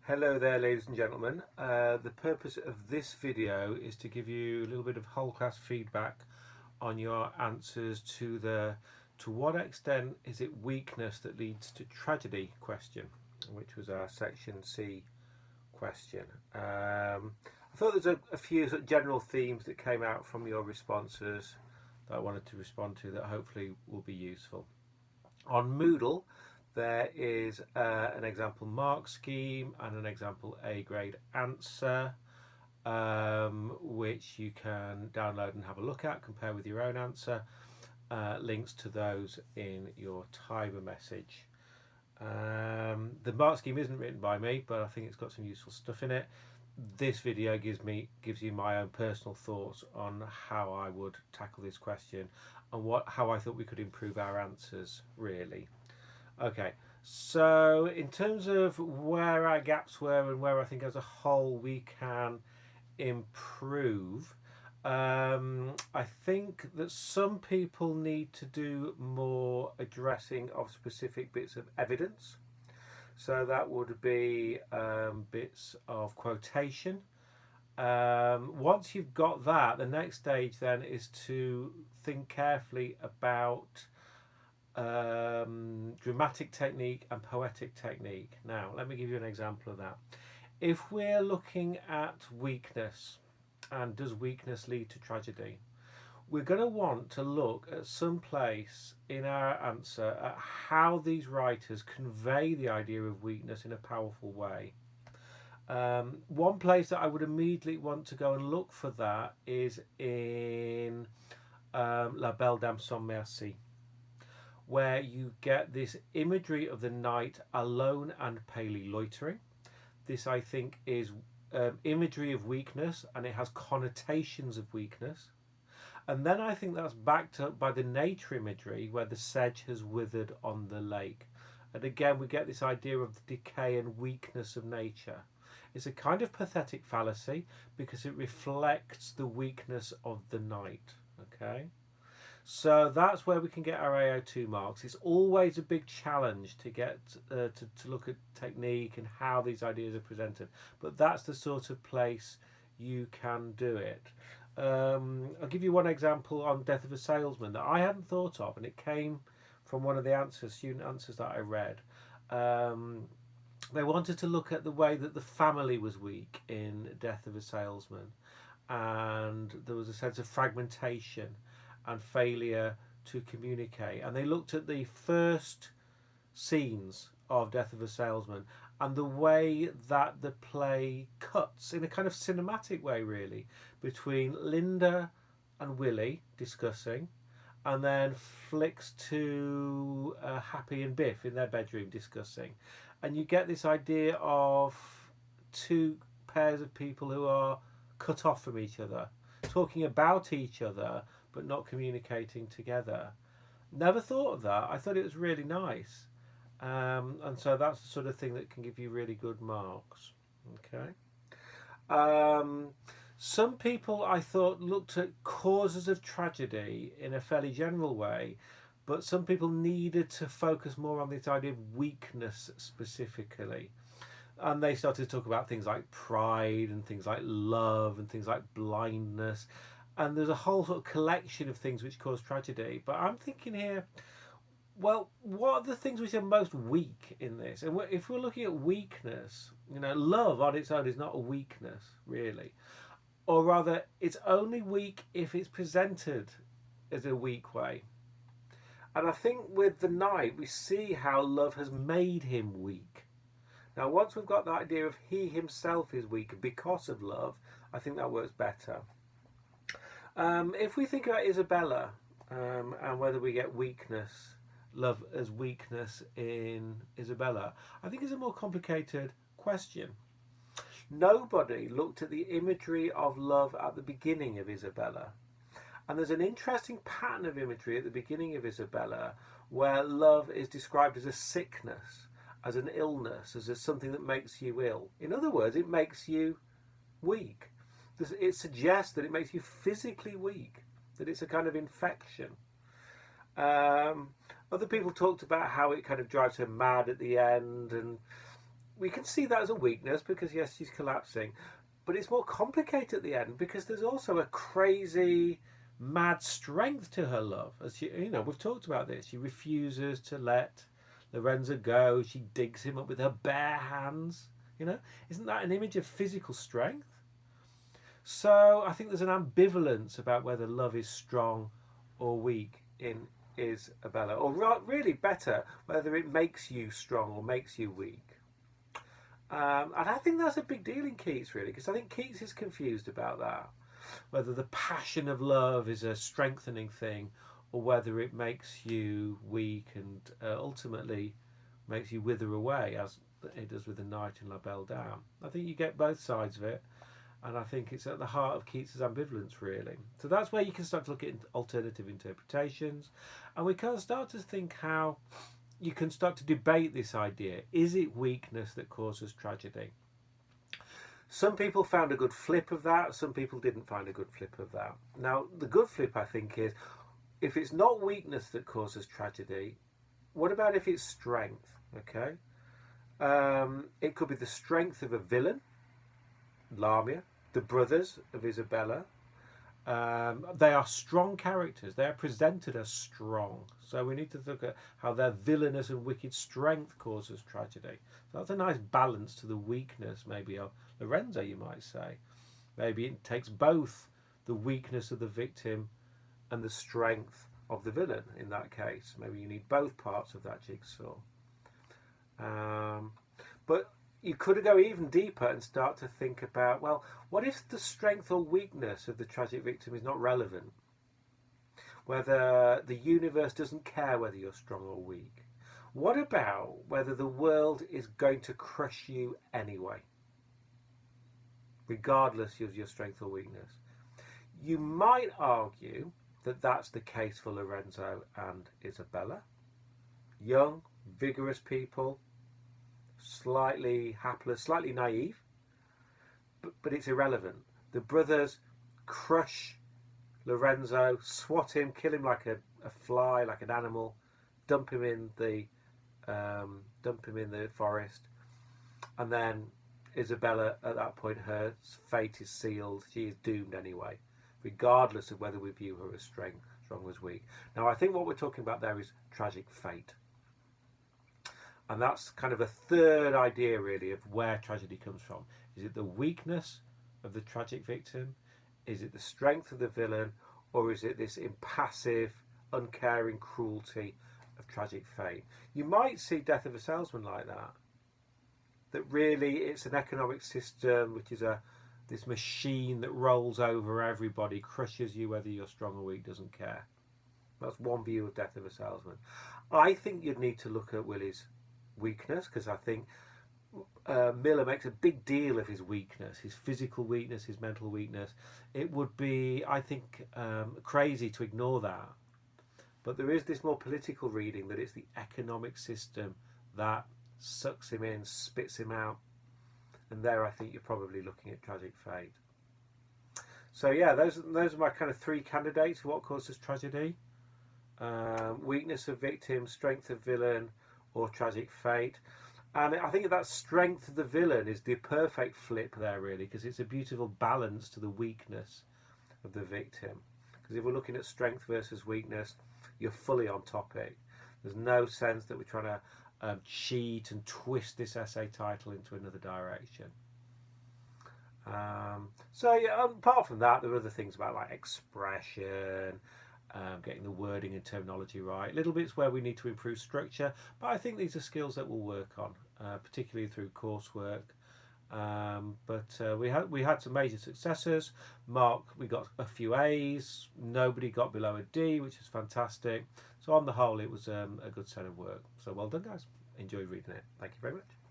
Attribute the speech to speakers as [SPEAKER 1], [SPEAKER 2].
[SPEAKER 1] Hello there, ladies and gentlemen. The purpose of this video is to give you a little bit of whole class feedback on your answers to the to what extent is it weakness that leads to tragedy question, which was our section C question. I thought there's a few sort of general themes that came out from your responses that I wanted to respond to that hopefully will be useful. On Moodle, there is an example mark scheme and an example A grade answer, which you can download and have a look at, compare with your own answer. Links to those in your timer message. The mark scheme isn't written by me, but I think it's got some useful stuff in it. This video gives you my own personal thoughts on how I would tackle this question and how I thought we could improve our answers really. Okay, so in terms of where our gaps were and where I think as a whole we can improve, I think that some people need to do more addressing of specific bits of evidence. So that would be bits of quotation. Once you've got that, the next stage then is to think carefully about dramatic technique and poetic technique. Now, let me give you an example of that. If we're looking at weakness and does weakness lead to tragedy, we're going to want to look at some place in our answer at how these writers convey the idea of weakness in a powerful way. One place that I would immediately want to go and look for that is in La Belle Dame sans Merci, where you get this imagery of the knight alone and palely loitering. This, I think, is imagery of weakness, and it has connotations of weakness. And then I think that's backed up by the nature imagery, where the sedge has withered on the lake. And again, we get this idea of the decay and weakness of nature. It's a kind of pathetic fallacy because it reflects the weakness of the knight. Okay? So that's where we can get our AO2 marks. It's always a big challenge to get to look at technique and how these ideas are presented. But that's the sort of place you can do it. I'll give you one example on Death of a Salesman that I hadn't thought of, and it came from one of the student answers that I read. They wanted to look at the way that the family was weak in Death of a Salesman, and there was a sense of fragmentation and failure to communicate. And they looked at the first scenes of Death of a Salesman and the way that the play cuts in a kind of cinematic way, really, between Linda and Willie discussing, and then flicks to Happy and Biff in their bedroom discussing. And you get this idea of two pairs of people who are cut off from each other, talking about each other but not communicating together. Never thought of that. I thought it was really nice. And so that's the sort of thing that can give you really good marks. Okay. Some people, I thought, looked at causes of tragedy in a fairly general way, but some people needed to focus more on this idea of weakness specifically. And they started to talk about things like pride and things like love and things like blindness. And there's a whole sort of collection of things which cause tragedy. But I'm thinking here, well, what are the things which are most weak in this? And if we're looking at weakness, love on its own is not a weakness, really. Or rather, it's only weak if it's presented as a weak way. And I think with the knight, we see how love has made him weak. Now, once we've got the idea of he himself is weak because of love, I think that works better. If we think about Isabella and whether we get love as weakness in Isabella, I think it's a more complicated question. Nobody looked at the imagery of love at the beginning of Isabella. And there's an interesting pattern of imagery at the beginning of Isabella where love is described as a sickness, as an illness, as something that makes you ill. In other words, it makes you weak. It suggests that it makes you physically weak, that it's a kind of infection. Other people talked about how it kind of drives her mad at the end, and we can see that as a weakness because yes, she's collapsing, but it's more complicated at the end because there's also a crazy, mad strength to her love. As she, we've talked about this. She refuses to let Lorenzo go. She digs him up with her bare hands. Isn't that an image of physical strength? So I think there's an ambivalence about whether love is strong or weak in Isabella, or really better, whether it makes you strong or makes you weak. And I think that's a big deal in Keats, really, because I think Keats is confused about that, whether the passion of love is a strengthening thing or whether it makes you weak and ultimately makes you wither away, as it does with the knight in La Belle Dame. I think you get both sides of it, and I think it's at the heart of Keats's ambivalence, really. So that's where you can start to look at alternative interpretations, and we can start to think how you can start to debate this idea. Is it weakness that causes tragedy? Some people found a good flip of that. Some people didn't find a good flip of that. Now, the good flip, I think, is if it's not weakness that causes tragedy, what about if it's strength? Okay, it could be the strength of a villain, Lamia, the brothers of Isabella. They are strong characters. They are presented as strong. So we need to look at how their villainous and wicked strength causes tragedy. So that's a nice balance to the weakness, maybe, of Lorenzo, you might say. Maybe it takes both the weakness of the victim and the strength of the villain in that case. Maybe you need both parts of that jigsaw. But you could go even deeper and start to think about, well, what if the strength or weakness of the tragic victim is not relevant? Whether the universe doesn't care whether you're strong or weak. What about whether the world is going to crush you anyway, regardless of your strength or weakness? You might argue that that's the case for Lorenzo and Isabella. Young, vigorous people, slightly hapless, slightly naive, but it's irrelevant. The brothers crush Lorenzo, swat him, kill him like a fly, like an animal, dump him in the forest, and then Isabella, at that point, her fate is sealed. She is doomed anyway, regardless of whether we view her as strong or as weak. Now, I think what we're talking about there is tragic fate. And that's kind of a third idea, really, of where tragedy comes from. Is it the weakness of the tragic victim? Is it the strength of the villain? Or is it this impassive, uncaring cruelty of tragic fate? You might see Death of a Salesman like that. That really it's an economic system which is this machine that rolls over everybody, crushes you whether you're strong or weak, doesn't care. That's one view of Death of a Salesman. I think you'd need to look at Willie's weakness, because I think Miller makes a big deal of his weakness, his physical weakness, his mental weakness. It would be, I think, crazy to ignore that. But there is this more political reading that it's the economic system that sucks him in, spits him out. And there I think you're probably looking at tragic fate. So yeah, those are my kind of three candidates for what causes tragedy. Weakness of victim, strength of villain, or tragic fate. And I think that strength of the villain is the perfect flip there, really, because it's a beautiful balance to the weakness of the victim. Because if we're looking at strength versus weakness, you're fully on topic. There's no sense that we're trying to cheat and twist this essay title into another direction. So yeah, apart from that, there are other things about like expression, getting the wording and terminology right. Little bits where we need to improve structure, but I think these are skills that we'll work on, particularly through coursework. But we had some major successes. Mark, we got a few A's. Nobody got below a D, which is fantastic. So on the whole, it was a good set of work. So well done, guys. Enjoyed reading it. Thank you very much.